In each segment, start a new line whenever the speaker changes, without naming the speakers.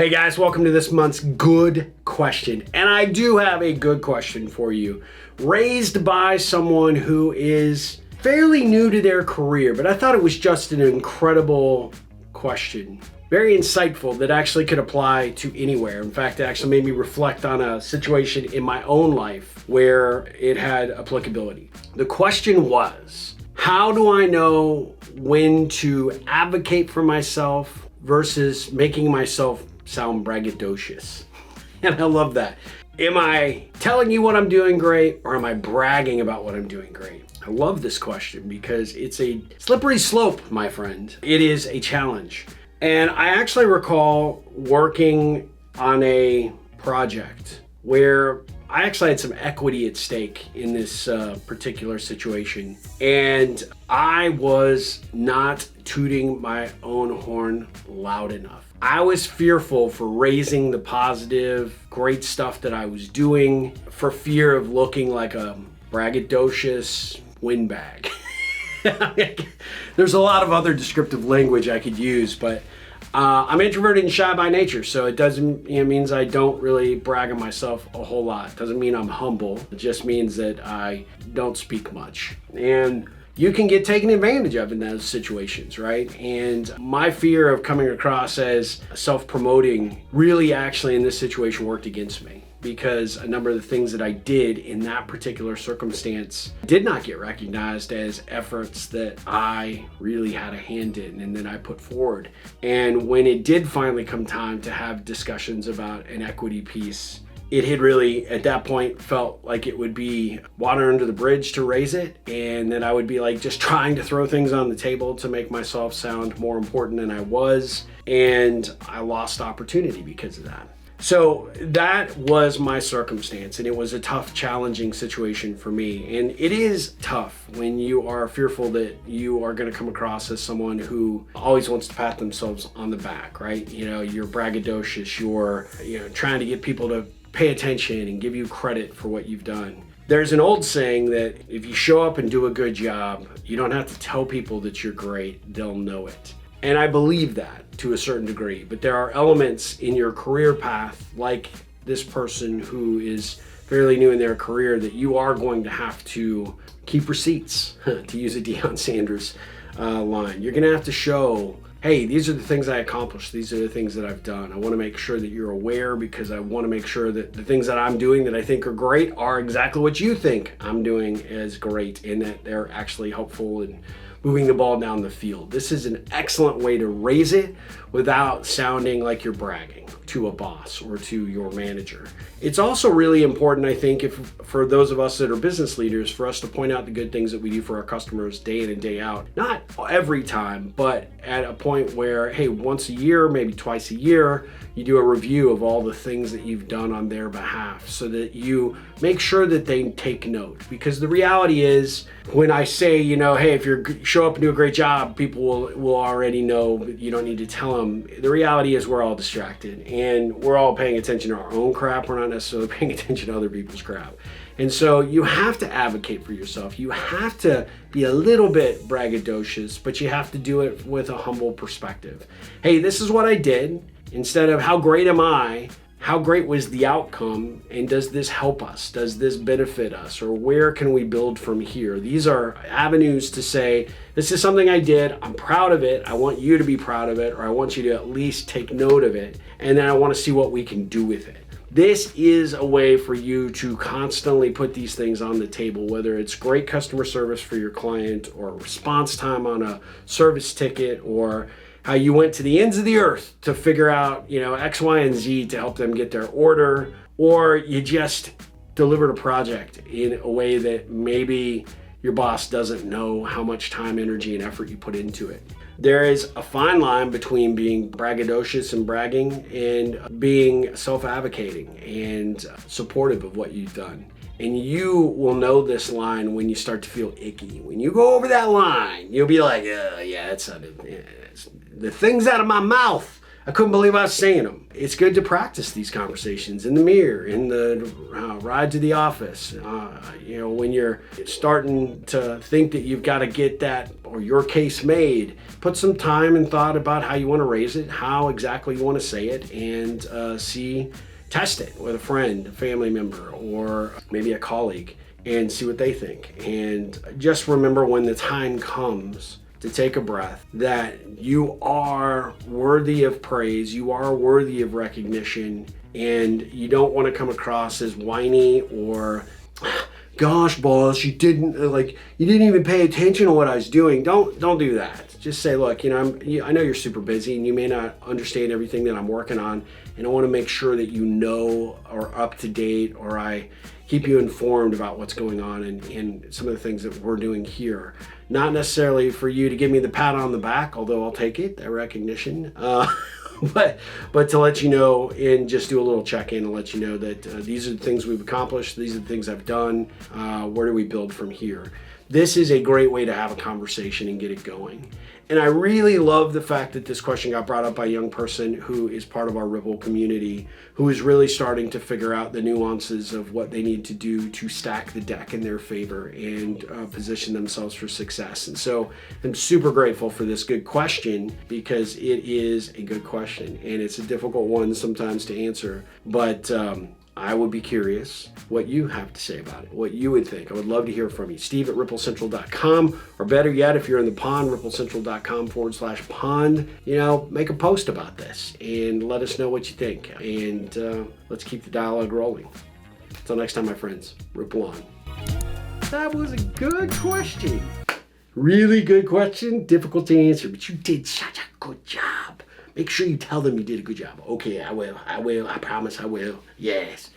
Hey guys, welcome to this month's good question. And I do have a good question for you, raised by someone who is fairly new to their career, but I thought it was just an incredible question. Very insightful that actually could apply to anywhere. In fact, it actually made me reflect on a situation in my own life where it had applicability. The question was, how do I know when to advocate for myself versus making myself sound braggadocious? And I love that. Am I telling you what I'm doing great, or am I bragging about what I'm doing great? I love this question because it's a slippery slope, my friend. It is a challenge. And I actually recall working on a project where I actually had some equity at stake in this particular situation. And I was not tooting my own horn loud enough. I was fearful for raising the positive, great stuff that I was doing, for fear of looking like a braggadocious windbag. There's a lot of other descriptive language I could use, but I'm introverted and shy by nature, so it means I don't really brag on myself a whole lot. It doesn't mean I'm humble. It just means that I don't speak much. And you can get taken advantage of in those situations, right? And my fear of coming across as self-promoting really actually in this situation worked against me, because a number of the things that I did in that particular circumstance did not get recognized as efforts that I really had a hand in and that I put forward. And when it did finally come time to have discussions about an equity piece, it had really, at that point, felt like it would be water under the bridge to raise it, and that I would be like just trying to throw things on the table to make myself sound more important than I was, and I lost opportunity because of that. So that was my circumstance, and it was a tough, challenging situation for me. And it is tough when you are fearful that you are going to come across as someone who always wants to pat themselves on the back, right? You're braggadocious, you're trying to get people to pay attention and give you credit for what you've done. There's an old saying that if you show up and do a good job, you don't have to tell people that you're great, they'll know it. And I believe that to a certain degree, but there are elements in your career path, like this person who is fairly new in their career, that you are going to have to keep receipts, to use a Deion Sanders line. You're gonna have to show, hey, these are the things I accomplished. These are the things that I've done. I want to make sure that you're aware, because I want to make sure that the things that I'm doing that I think are great are exactly what you think I'm doing as great, and that they're actually helpful in moving the ball down the field. This is an excellent way to raise it without sounding like you're bragging to a boss or to your manager. It's also really important, I think, for those of us that are business leaders, for us to point out the good things that we do for our customers day in and day out. Not every time, but at a point where, hey, once a year, maybe twice a year, you do a review of all the things that you've done on their behalf, so that you make sure that they take note. Because the reality is, when I say, hey, if you show up and do a great job, people will already know, but you don't need to tell them. The reality is we're all distracted, and we're all paying attention to our own crap. We're not necessarily paying attention to other people's crap. And so you have to advocate for yourself. You have to be a little bit braggadocious, but you have to do it with a humble perspective. Hey, this is what I did. Instead of how great am I, how great was the outcome, and does this help us? Does this benefit us? Or where can we build from here? These are avenues to say, this is something I did, I'm proud of it, I want you to be proud of it, or I want you to at least take note of it, and then I want to see what we can do with it. This is a way for you to constantly put these things on the table, whether it's great customer service for your client, or response time on a service ticket, or how you went to the ends of the earth to figure out, X, Y, and Z to help them get their order, or you just delivered a project in a way that maybe your boss doesn't know how much time, energy, and effort you put into it. There is a fine line between being braggadocious and bragging, and being self-advocating and supportive of what you've done. And you will know this line when you start to feel icky. When you go over that line, you'll be like, yeah, that's not it. The things out of my mouth I couldn't believe I was saying them. It's good to practice these conversations in the mirror, in the ride to the office. When you're starting to think that you've got to get that or your case made, put some time and thought about how you want to raise it, how exactly you want to say it, and test it with a friend, a family member, or maybe a colleague, and see what they think. And just remember, when the time comes to take a breath, that you are worthy of praise, you are worthy of recognition, and you don't want to come across as whiny or, gosh, boss, you didn't even pay attention to what I was doing. Don't do that. Just say, look, I know you're super busy and you may not understand everything that I'm working on, and I want to make sure that you know or up to date, or I keep you informed about what's going on and some of the things that we're doing here. Not necessarily for you to give me the pat on the back, although I'll take it, that recognition, but to let you know and just do a little check-in and let you know that these are the things we've accomplished, these are the things I've done, where do we build from here? This is a great way to have a conversation and get it going. And I really love the fact that this question got brought up by a young person who is part of our Ripple community, who is really starting to figure out the nuances of what they need to do to stack the deck in their favor and position themselves for success. And so I'm super grateful for this good question, because it is a good question and it's a difficult one sometimes to answer. But I would be curious what you have to say about it, what you would think. I would love to hear from you. Steve@ripplecentral.com, or better yet, if you're in the pond, ripplecentral.com/pond. Make a post about this and let us know what you think. And let's keep the dialogue rolling. Until next time, my friends, ripple on. That was a good question. Really good question. Difficult to answer, but you did such a good job. Make sure you tell them you did a good job. Okay, I will. I promise I will. Yes.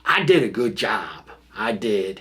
I did a good job. I did.